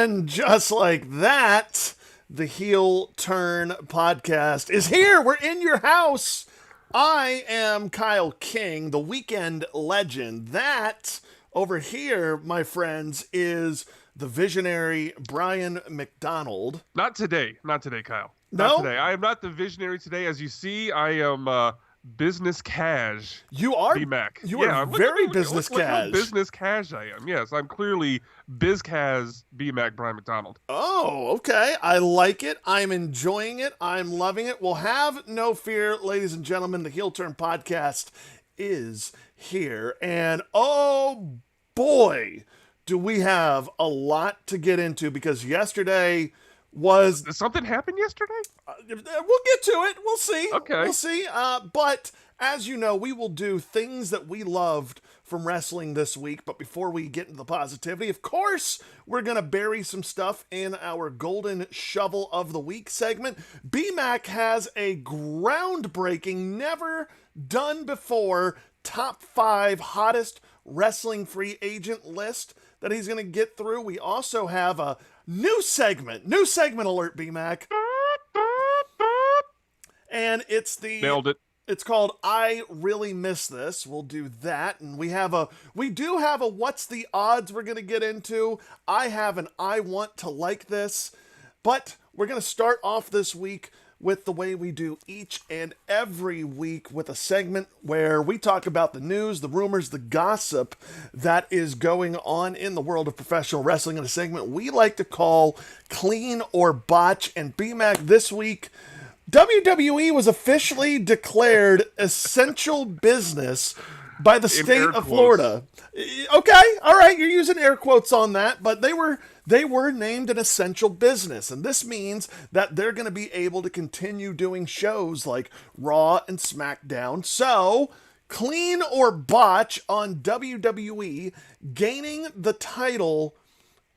And just like that, the Heel Turn podcast is here. We're in your house. I am Kyle King, the weekend legend. That over here, my friends, is the visionary Brian McDonald. Not today, Kyle. No? Not today. I am not the visionary today. As you see, I am business cash. You are? B-Mac. You are very business look cash. how business cash I am. Yes, I'm clearly BizCaz B-Mac Brian McDonald. Oh, okay. I like it. I'm enjoying it. I'm loving it. Well, have no fear, ladies and gentlemen. The Heel Turn podcast is here. And oh boy, do we have a lot to get into, because yesterday was... Did something happen yesterday? We'll get to it. We'll see. Okay. We'll see. But as you know, we will do things that we loved from wrestling this week. But before we get into the positivity, of course, we're going to bury some stuff in our Golden Shovel of the Week segment. B-Mac has a groundbreaking, never done before, top 5 hottest wrestling free agent list that he's going to get through. We also have a new segment alert, B-Mac. And it's Nailed it. It's called I Really Miss This. We'll do that. And we do have a what's the odds we're going to get into. I have an I want to like this. But we're going to start off this week with the way we do each and every week, with a segment where we talk about the news, the rumors, the gossip that is going on in the world of professional wrestling, in a segment we like to call Clean or Botch. And B-Mac, this week, WWE was officially declared essential business by the state of Florida. Okay, all right, you're using air quotes on that, but they were named an essential business, and this means that they're going to be able to continue doing shows like Raw and SmackDown. So, Clean or Botch on WWE gaining the title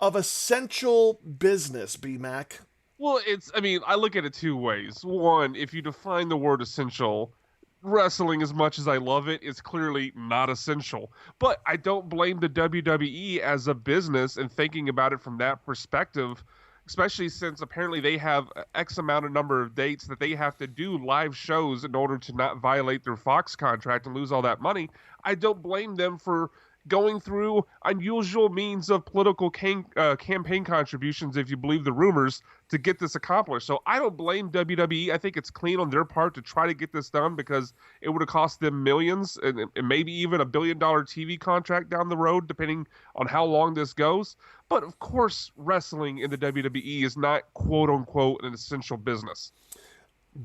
of essential business, B-Mac. Well, I look at it two ways. One, if you define the word essential, wrestling, as much as I love it, is clearly not essential. But I don't blame the WWE as a business and thinking about it from that perspective, especially since apparently they have X amount of number of dates that they have to do live shows in order to not violate their Fox contract and lose all that money. I don't blame them for going through unusual means of political campaign contributions, if you believe the rumors, to get this accomplished. So I don't blame WWE. I think it's clean on their part to try to get this done, because it would have cost them millions and maybe even $1 billion TV contract down the road, depending on how long this goes. But of course, wrestling in the WWE is not quote unquote an essential business.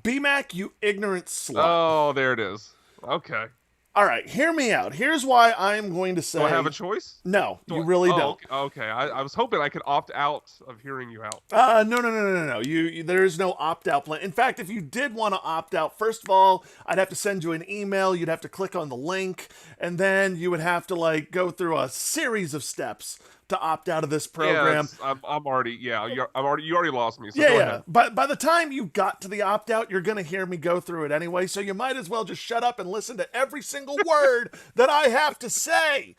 B-Mac, you ignorant slut. Oh, there it is. Okay. All right, hear me out. Here's why I'm going to say... Do I have a choice? No, you really don't. Okay. I was hoping I could opt out of hearing you out. No. There is no opt-out plan. In fact, if you did want to opt out, first of all, I'd have to send you an email. You'd have to click on the link, and then you would have to go through a series of steps to opt out of this program. You already lost me. So go ahead. Yeah. But by the time you got to the opt out, you're going to hear me go through it anyway. So you might as well just shut up and listen to every single word that I have to say.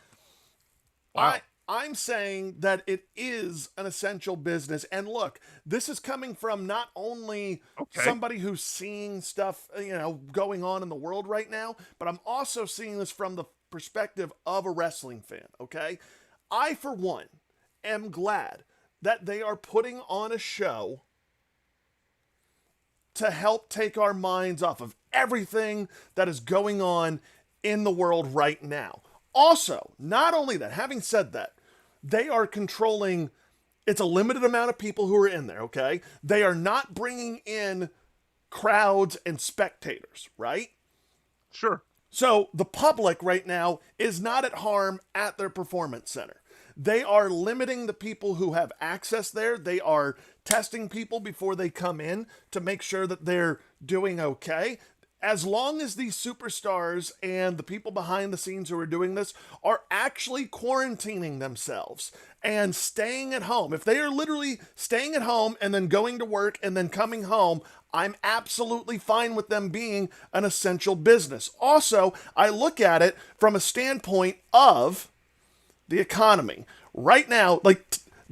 Wow. I'm saying that it is an essential business. And look, this is coming from not only somebody who's seeing stuff, going on in the world right now, but I'm also seeing this from the perspective of a wrestling fan. Okay. I, for one, am glad that they are putting on a show to help take our minds off of everything that is going on in the world right now. Also, not only that, having said that, they are controlling, it's a limited amount of people who are in there, okay? They are not bringing in crowds and spectators, right? Sure. So the public right now is not at harm at their performance center. They are limiting the people who have access there. They are testing people before they come in to make sure that they're doing okay. As long as these superstars and the people behind the scenes who are doing this are actually quarantining themselves and staying at home, if they are literally staying at home and then going to work and then coming home, I'm absolutely fine with them being an essential business. Also, I look at it from a standpoint of the economy. Right now,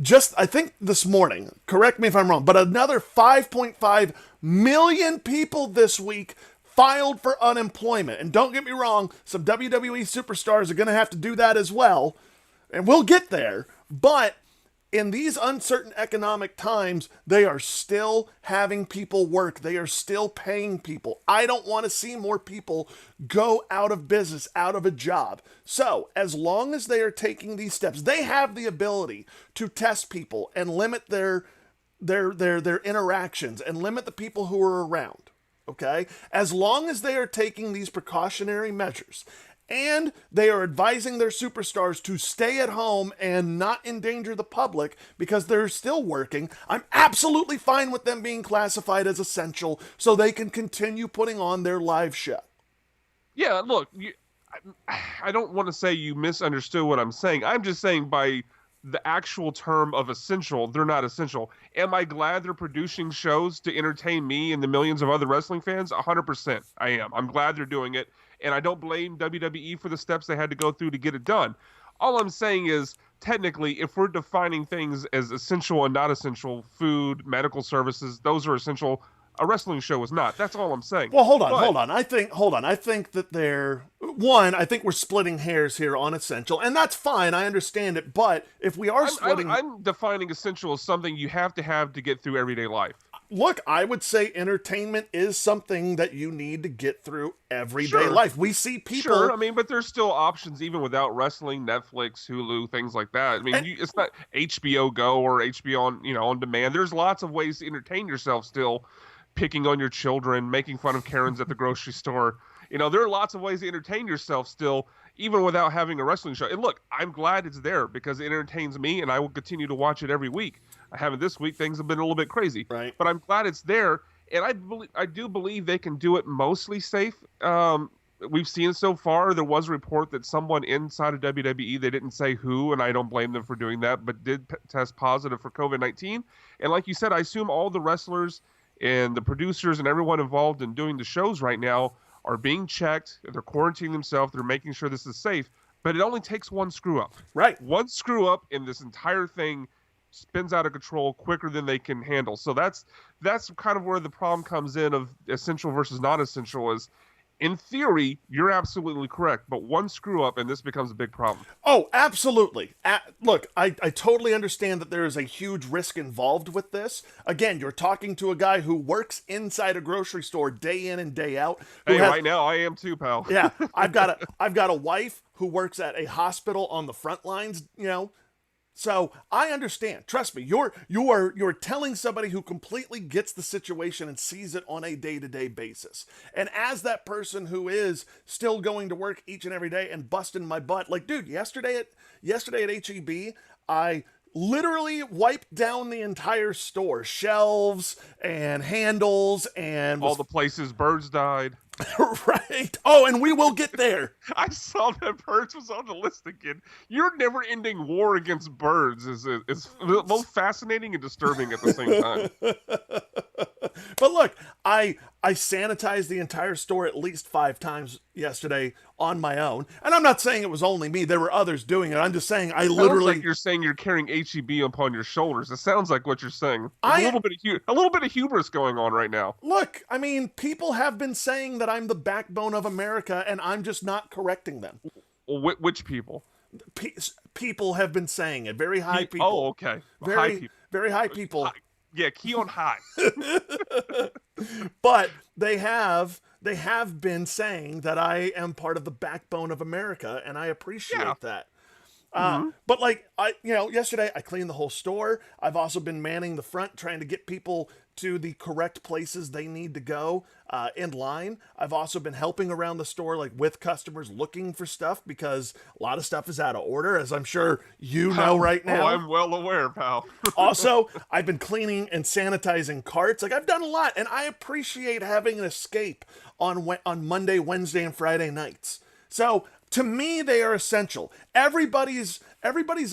just, I think this morning, correct me if I'm wrong, but another 5.5 million people this week filed for unemployment. And don't get me wrong, some WWE superstars are going to have to do that as well. And we'll get there. But in these uncertain economic times, they are still having people work. They are still paying people. I don't want to see more people go out of business, out of a job. So, as long as they are taking these steps, they have the ability to test people and limit their interactions and limit the people who are around. Okay? As long as they are taking these precautionary measures and they are advising their superstars to stay at home and not endanger the public because they're still working, I'm absolutely fine with them being classified as essential so they can continue putting on their live show. Yeah, look, I don't want to say you misunderstood what I'm saying. I'm just saying by the actual term of essential, they're not essential. Am I glad they're producing shows to entertain me and the millions of other wrestling fans? 100%. I am. I'm glad they're doing it. And I don't blame WWE for the steps they had to go through to get it done. All I'm saying is, technically, if we're defining things as essential and not essential, food, medical services, those are essential. A wrestling show is not. That's all I'm saying. Well, hold on. I think that I think we're splitting hairs here on essential, and that's fine. I understand it. But if we are splitting... I'm defining essential as something you have to get through everyday life. Look, I would say entertainment is something that you need to get through everyday life. We see people... Sure, I mean, but there's still options even without wrestling, Netflix, Hulu, things like that. I mean, it's not HBO Go or HBO on demand. There's lots of ways to entertain yourself still, picking on your children, making fun of Karens at the grocery store. There are lots of ways to entertain yourself still, even without having a wrestling show. And look, I'm glad it's there because it entertains me, and I will continue to watch it every week. I haven't this week. Things have been a little bit crazy. Right. But I'm glad it's there, and I do believe they can do it mostly safe. We've seen so far. There was a report that someone inside of WWE, they didn't say who, and I don't blame them for doing that, but did test positive for COVID-19. And like you said, I assume all the wrestlers and the producers and everyone involved in doing the shows right now are being checked. They're quarantining themselves. They're making sure this is safe. But it only takes one screw up. Right. One screw up, and this entire thing spins out of control quicker than they can handle. So that's kind of where the problem comes in of essential versus not essential is, in theory, you're absolutely correct, but one screw up and this becomes a big problem. Oh, absolutely. Look, I totally understand that there is a huge risk involved with this. Again, you're talking to a guy who works inside a grocery store day in and day out. Right now I am too, pal. Yeah, I've got a wife who works at a hospital on the front lines, So I understand. Trust me, you're telling somebody who completely gets the situation and sees it on a day-to-day basis. And as that person who is still going to work each and every day and busting my butt, like, dude, yesterday at HEB, I literally wiped down the entire store, shelves and handles and all the places birds died. Right. Oh, and we will get there. I saw that birds was on the list again. Your never-ending war against birds is both fascinating and disturbing at the same time. But look, I sanitized the entire store at least 5 times yesterday on my own. And I'm not saying it was only me. There were others doing it. I'm just saying I literally... Sounds like you're saying you're carrying HEB upon your shoulders. It sounds like what you're saying. A little bit of hubris going on right now. Look, I mean, people have been saying that I'm the backbone of America, and I'm just not correcting them. Which people? People have been saying it. Very high people. Oh, okay. Very high people. Yeah, key on high. But they have been saying that I am part of the backbone of America, and I appreciate that. But like yesterday I cleaned the whole store. I've also been manning the front, trying to get people to the correct places they need to go in line. I've also been helping around the store, like with customers looking for stuff, because a lot of stuff is out of order, as I'm sure you know right now. Oh, I'm well aware, pal. Also, I've been cleaning and sanitizing carts. Like, I've done a lot, and I appreciate having an escape on Monday, Wednesday, and Friday nights. So to me, they are essential. Everybody's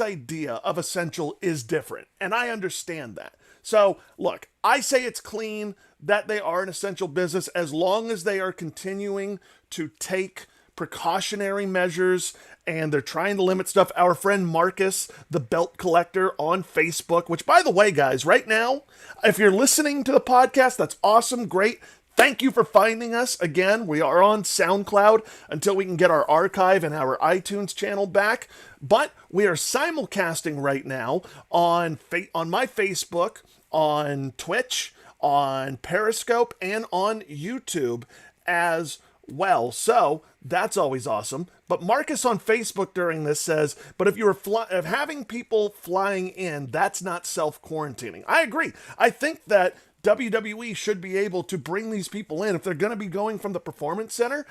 idea of essential is different, and I understand that. So, look, I say it's clean that they are an essential business as long as they are continuing to take precautionary measures, and they're trying to limit stuff. Our friend Marcus, the belt collector on Facebook, which, by the way, guys, right now, if you're listening to the podcast, that's awesome, great. Thank you for finding us. Again, we are on SoundCloud until we can get our archive and our iTunes channel back. But we are simulcasting right now on my Facebook, on Twitch, on Periscope, and on YouTube as well. So that's always awesome. But Marcus on Facebook during this says, but if you were having people flying in, that's not self-quarantining. I agree. I think that WWE should be able to bring these people in. If they're going to be going from the Performance Center,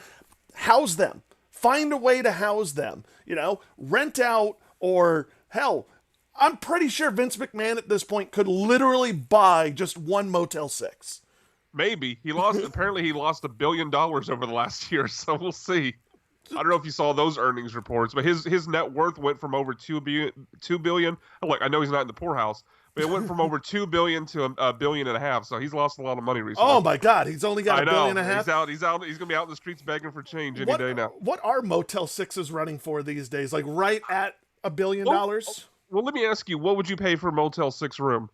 house them. Find a way to house them. You know, rent out, or hell, I'm pretty sure Vince McMahon at this point could literally buy just one Motel 6. Maybe. Apparently he lost $1 billion over the last year, so we'll see. I don't know if you saw those earnings reports, but his net worth went from over $2 billion. Look, I know he's not in the poorhouse, but it went from over $2 billion to $1.5 billion. So he's lost a lot of money recently. Oh my God, he's only got $1.5 billion. He's out. He's gonna be out in the streets begging for change any day now. What are Motel 6s running for these days? Like right at $1 billion? Well, let me ask you, what would you pay for a Motel 6 room?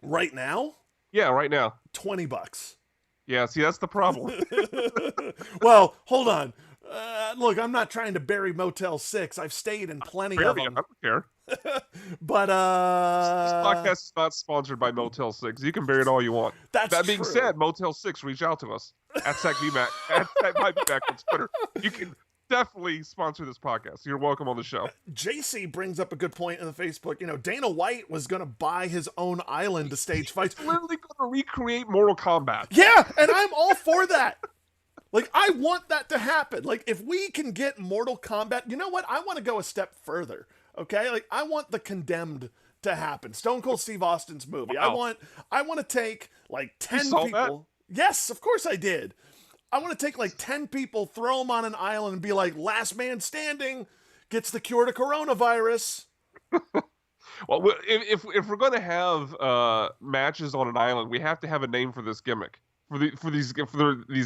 Right now? Yeah, right now. $20. Yeah, see, that's the problem. Well, hold on. Look, I'm not trying to bury Motel 6. I've stayed in plenty of them. I don't care. But this podcast is not sponsored by Motel 6. You can bury it all you want. That being said, Motel 6, reach out to us at SecVMac. That might be back on Twitter. You can definitely sponsor this podcast. You're welcome on the show. JC brings up a good point in the Facebook. You know, Dana White was going to buy his own island to stage fights. He's literally going to recreate Mortal Kombat. Yeah, and I'm all for that. Like, I want that to happen. Like, if we can get Mortal Kombat, you know what? I want to go a step further, okay? Like, I want The Condemned to happen. Stone Cold Steve Austin's movie. Wow. I want to take, like, 10 people. That? Yes, of course I did. I want to take, like, 10 people, throw them on an island, and be like, last man standing gets the cure to coronavirus. Well, if we're going to have matches on an island, we have to have a name for this gimmick. For these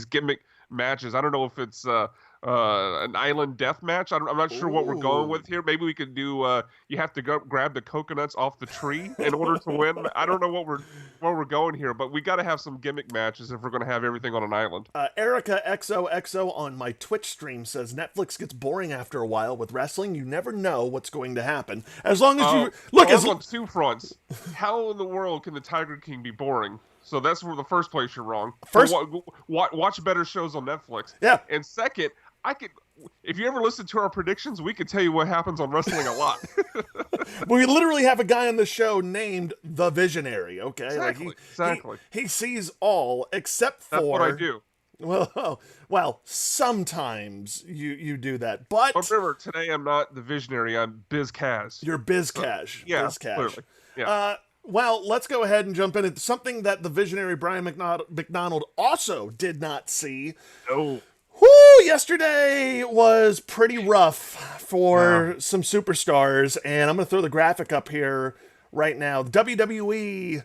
gimmick matches. I don't know if it's an island death match. I'm not sure what we're going with here. Maybe we could do. You have to go grab the coconuts off the tree in order to win. I don't know what we're going here, but we got to have some gimmick matches if we're going to have everything on an island. Erica XOXO on my Twitch stream says Netflix gets boring after a while with wrestling. You never know what's going to happen. As long as you look, on two fronts. How in the world can the Tiger King be boring? So that's where the first place you're wrong. First, watch better shows on Netflix. Yeah. And second, if you ever listen to our predictions, we could tell you what happens on wrestling a lot. We literally have a guy on the show named The Visionary, okay? Exactly. He sees all except for... That's what I do. Well, sometimes you do that, but... Remember, today I'm not the Visionary, I'm Biz Cash. You're Biz Cash. Yeah, Biz Cash. clearly. Yeah. Well, let's go ahead and jump in. It's something that the visionary Brian McDonald also did not see. Oh. Whoo! Yesterday was pretty rough for some superstars, and I'm going to throw the graphic up here right now. WWE,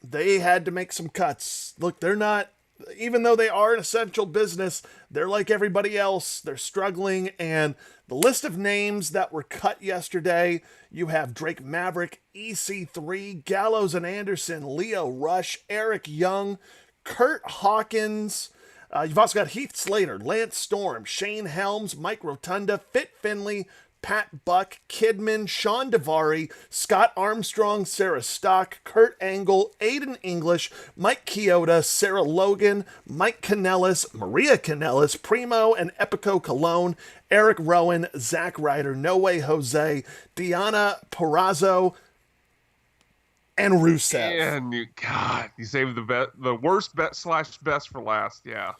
they had to make some cuts. Look, they're not, even though they are an essential business, they're like everybody else. They're struggling, and the list of names that were cut yesterday, you have Drake Maverick, EC3, Gallows and Anderson, Leo Rush, Eric Young, Kurt Hawkins. You've also got Heath Slater, Lance Storm, Shane Helms, Mike Rotunda, Fit Finley, Pat Buck, Kidman, Sean Daivari, Scott Armstrong, Sarah Stock, Kurt Angle, Aiden English, Mike Keota, Sarah Logan, Mike Kanellis, Maria Kanellis, Primo and Epico Cologne, Eric Rowan, Zack Ryder, No Way Jose, Deanna Purrazzo, and Rusev. And you saved the worst best for last. Yeah.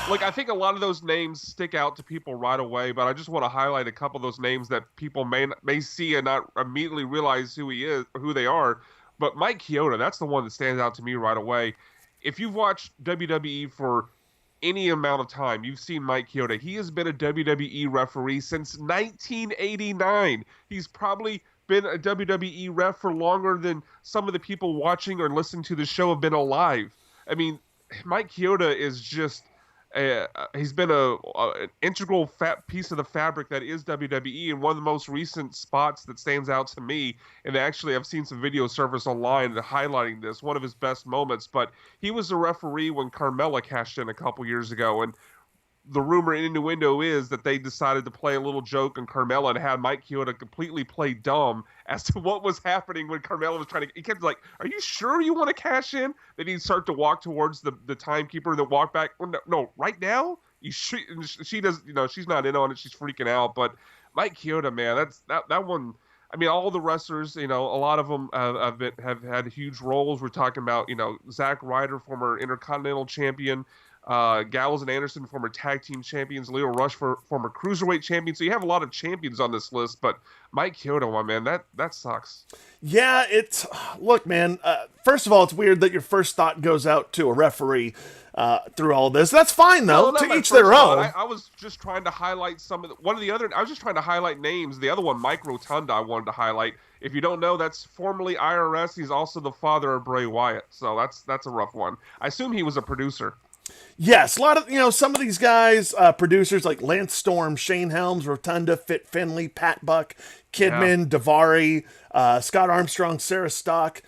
Like, I think a lot of those names stick out to people right away, but I just want to highlight a couple of those names that people may see and not immediately realize who they are. But Mike Keota, that's the one that stands out to me right away. If you've watched WWE for any amount of time, you've seen Mike Keota. He has been a WWE referee since 1989. He's probably been a WWE ref for longer than some of the people watching or listening to the show have been alive. I mean, Mike Keota is just he's been an integral piece of the fabric that is WWE, and one of the most recent spots that stands out to me, and actually I've seen some video surface online highlighting this, one of his best moments, but he was the referee when Carmella cashed in a couple years ago, and the rumor and innuendo is that they decided to play a little joke on Carmella and had Mike Keota completely play dumb as to what was happening when Carmella was trying to. He kept like, "Are you sure you want to cash in?" Then he'd start to walk towards the timekeeper and then walk back. Oh, no, right now. She does. She's not in on it. She's freaking out. But Mike Keota, man, that one. I mean, all the wrestlers, a lot of them have had huge roles. We're talking about, Zack Ryder, former Intercontinental Champion. Gallows and Anderson, former tag team champions, Leo Rush, former cruiserweight champion. So you have a lot of champions on this list, but Mike Keota, my man, that sucks. Yeah, look, man. First of all, it's weird that your first thought goes out to a referee through all this. That's fine though. No, to each their own. I was just trying to highlight I was just trying to highlight names. The other one, Mike Rotunda, I wanted to highlight. If you don't know, that's formerly IRS. He's also the father of Bray Wyatt. So that's a rough one. I assume he was a producer. Yes, a lot of, some of these guys, producers like Lance Storm, Shane Helms, Rotunda, Fit Finley, Pat Buck, Kidman, Daivari, Scott Armstrong, Sarah Stock.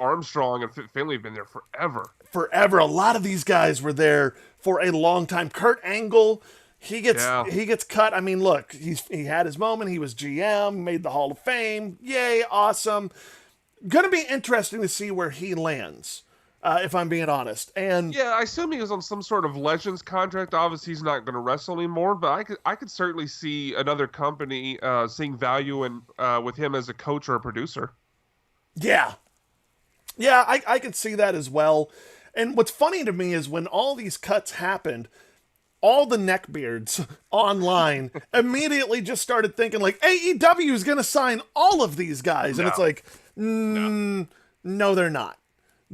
Armstrong and Fit Finley have been there forever. A lot of these guys were there for a long time. Kurt Angle, he gets cut. I mean, look, he had his moment. He was GM, made the Hall of Fame. Yay, awesome. Going to be interesting to see where he lands. If I'm being honest. And yeah, I assume he was on some sort of Legends contract. Obviously, he's not going to wrestle anymore, but I could certainly see another company seeing value in with him as a coach or a producer. Yeah, I could see that as well. And what's funny to me is when all these cuts happened, all the neckbeards online immediately just started thinking like AEW is going to sign all of these guys, and it's like, no, they're not.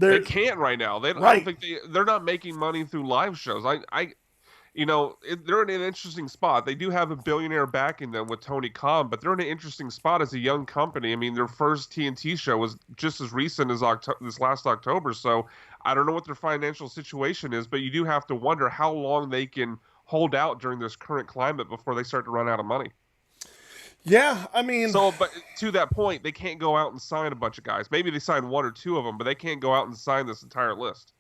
They can't right now. I don't think they're not making money through live shows. They're in an interesting spot. They do have a billionaire backing them with Tony Khan, but they're in an interesting spot as a young company. I mean, their first TNT show was just as recent as this last October. So I don't know what their financial situation is, but you do have to wonder how long they can hold out during this current climate before they start to run out of money. Yeah, I mean... So, but to that point, they can't go out and sign a bunch of guys. Maybe they sign one or two of them, but they can't go out and sign this entire list.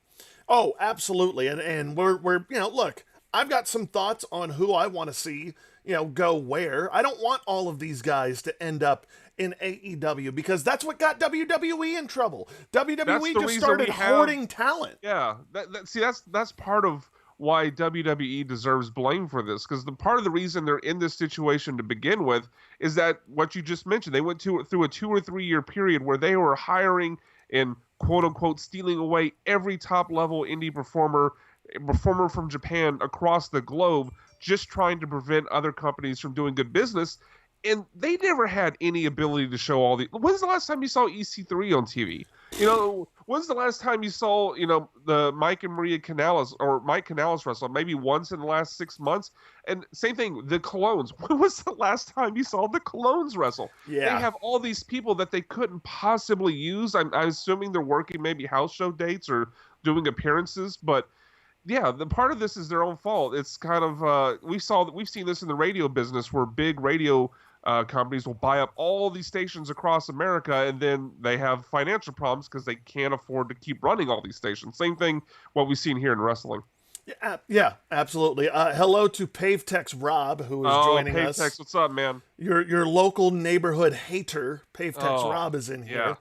Oh, absolutely. And we're look, I've got some thoughts on who I want to see, go where. I don't want all of these guys to end up in AEW because that's what got WWE in trouble. WWE just started hoarding talent. Yeah, that's part of why WWE deserves blame for this, because the part of the reason they're in this situation to begin with is that what you just mentioned, they went through a 2 or 3 year period where they were hiring and quote unquote stealing away every top level indie performer from Japan across the globe, just trying to prevent other companies from doing good business. And they never had any ability to show all the. When's the last time you saw EC3 on TV? When's the last time you saw, the Mike and Maria Canales or Mike Canales wrestle? Maybe once in the last 6 months. And same thing, the Colones. When was the last time you saw the Colones wrestle? Yeah. They have all these people that they couldn't possibly use. I'm assuming they're working maybe house show dates or doing appearances, but. Yeah, the part of this is their own fault. It's kind of we've seen this in the radio business where big radio companies will buy up all these stations across America, and then they have financial problems because they can't afford to keep running all these stations. Same thing what we've seen here in wrestling. Yeah, absolutely. Hello to PaveTex Rob, who is joining us. PaveTex, what's up, man? Your local neighborhood hater, PaveTex Rob, is in here.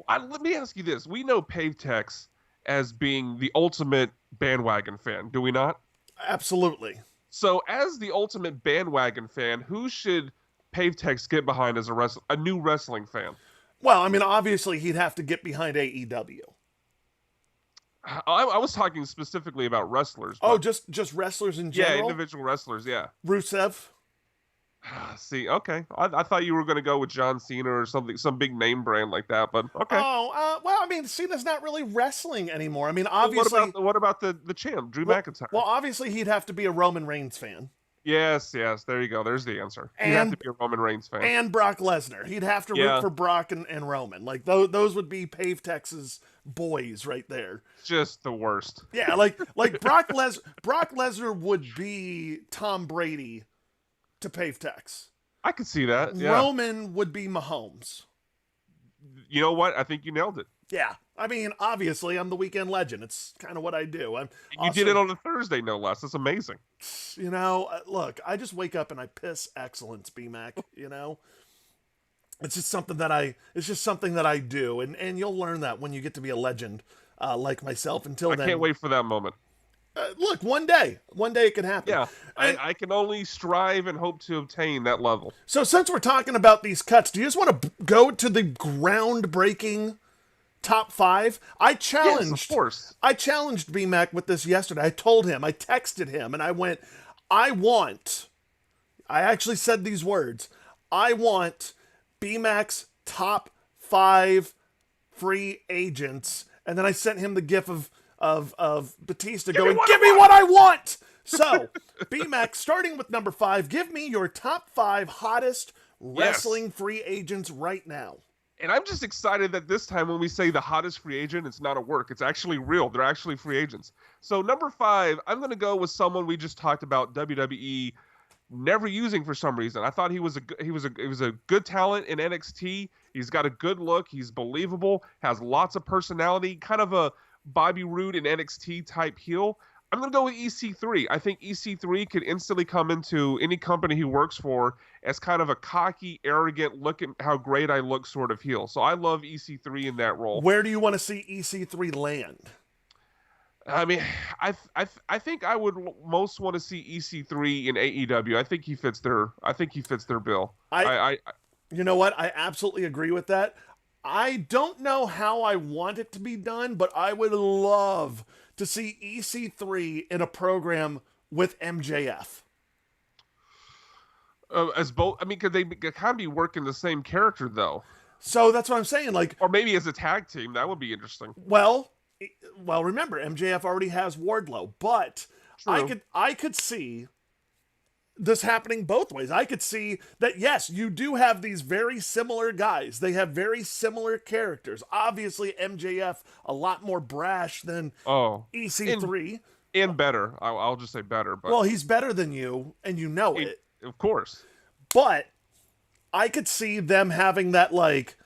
Yeah. Let me ask you this: we know PaveTex as being the ultimate bandwagon fan, do we not? Absolutely. So as the ultimate bandwagon fan, who should PaveTex get behind as a new wrestling fan? Well, I mean, obviously he'd have to get behind AEW. I was talking specifically about wrestlers. Oh, just wrestlers in general? Yeah, individual wrestlers, yeah. Rusev? See, okay. I thought you were going to go with John Cena or something, some big name brand like that, but okay. Oh, well, I mean, Cena's not really wrestling anymore. I mean, obviously... What about the champ, Drew McIntyre? Well, obviously he'd have to be a Roman Reigns fan. Yes, yes. There you go. There's the answer. You have to be a Roman Reigns fan. And Brock Lesnar. He'd have to root for Brock and Roman. Like those would be Pave Tex's boys right there. Just the worst. Yeah, like Brock Lesnar would be Tom Brady to Pave Tex. I could see that. Yeah. Roman would be Mahomes. You know what? I think you nailed it. Yeah. I mean, obviously, I'm the weekend legend. It's kind of what I do. You did it on a Thursday, no less. That's amazing. You know, look, I just wake up and I piss excellence, B-Mac, you know? It's just something that I do. And you'll learn that when you get to be a legend like myself. Until then. I can't wait for that moment. Look, one day it can happen. Yeah, I can only strive and hope to obtain that level. So since we're talking about these cuts, do you just want to go to the groundbreaking top 5? Yes, of course. I challenged B-Mac with this yesterday. I told him, I texted him, and I went, I actually said these words, I want B-Mac's top 5 free agents. And then I sent him the gif of Batista going, give me what I want! So, B-Mac, starting with number 5, give me your top 5 hottest wrestling free agents right now. And I'm just excited that this time when we say the hottest free agent, it's not a work. It's actually real. They're actually free agents. So number 5, I'm going to go with someone we just talked about WWE never using for some reason. I thought he was a good talent in NXT. He's got a good look. He's believable, has lots of personality, kind of a Bobby Roode in NXT type heel. I'm going to go with EC3. I think EC3 could instantly come into any company he works for as kind of a cocky, arrogant, look at how great I look sort of heel. So I love EC3 in that role. Where do you want to see EC3 land? I mean, I think I would most want to see EC3 in AEW. I think he fits their bill. You know what? I absolutely agree with that. I don't know how I want it to be done, but I would love to see EC3 in a program with MJF. As both, I mean, could they kind of be working the same character though? So that's what I'm saying. Like, or maybe as a tag team, that would be interesting. Well, remember MJF already has Wardlow, but true. I could see this happening both ways. I could see that, yes, you do have these very similar guys. They have very similar characters. Obviously, MJF a lot more brash than EC3. And better. I'll just say better. But well, he's better than you, and you know it. Of course. But I could see them having that, like,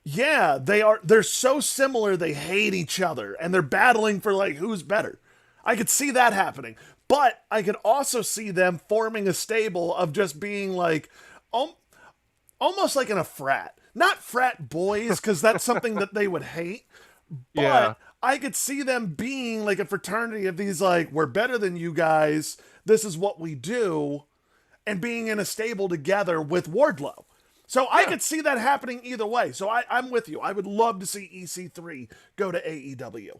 yeah, they're so similar they hate each other, and they're battling for, like, who's better. I could see that happening. But I could also see them forming a stable of just being like, almost like in a frat. Not frat boys, because that's something that they would hate. But yeah. I could see them being like a fraternity of these, like, we're better than you guys. This is what we do. And being in a stable together with Wardlow. So yeah. I could see that happening either way. So I'm with you. I would love to see EC3 go to AEW.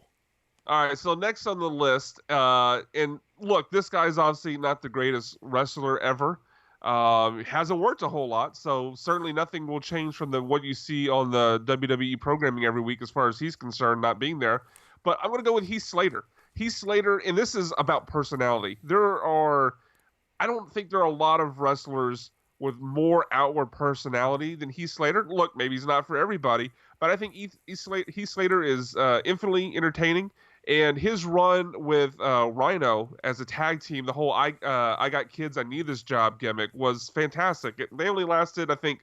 All right, so next on the list, and look, this guy's obviously not the greatest wrestler ever. Hasn't worked a whole lot, so certainly nothing will change from what you see on the WWE programming every week as far as he's concerned, not being there. But I'm going to go with Heath Slater. Heath Slater, and this is about personality. I don't think there are a lot of wrestlers with more outward personality than Heath Slater. Look, maybe he's not for everybody, but I think Heath Slater is infinitely entertaining. And his run with Rhino as a tag team, the whole I got kids, I need this job gimmick was fantastic. They only lasted, I think,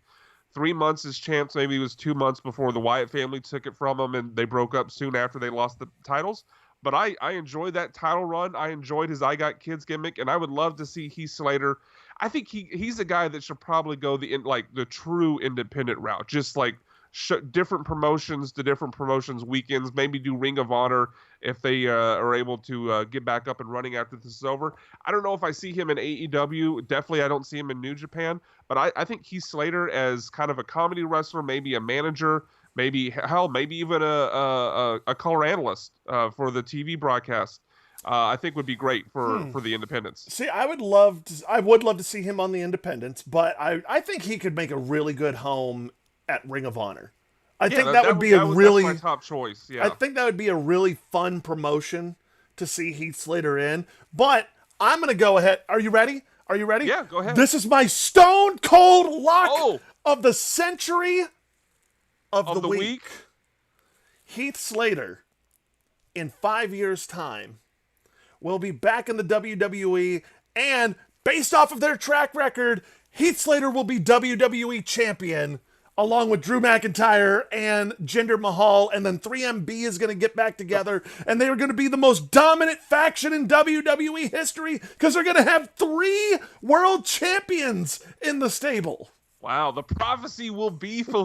3 months as champs. Maybe it was 2 months before the Wyatt family took it from them, and they broke up soon after they lost the titles. But I enjoyed that title run. I enjoyed his I got kids gimmick, and I would love to see Heath Slater. I think he's a guy that should probably go the true independent route, just like different promotions to different promotions weekends, maybe do Ring of Honor if they are able to get back up and running after this is over. I don't know if I see him in AEW. Definitely I don't see him in New Japan, but I think Heath Slater as kind of a comedy wrestler, maybe a manager, maybe even a color analyst for the TV broadcast, I think would be great for the independents. See, I would love to see him on the independents, but I think he could make a really good home at Ring of Honor. I think that would be my top choice. Yeah. I think that would be a really fun promotion to see Heath Slater in. But I'm going to go ahead. Are you ready? Are you ready? Yeah, go ahead. This is my stone cold lock Oh. of the century of the week. week. Heath Slater, in 5 years' time, will be back in the WWE, and based off of their track record, Heath Slater will be WWE champion, along with Drew McIntyre and Jinder Mahal, and then 3MB is going to get back together, and they are going to be the most dominant faction in WWE history, because they're going to have 3 world champions in the stable. Wow, the prophecy will be fulfilled.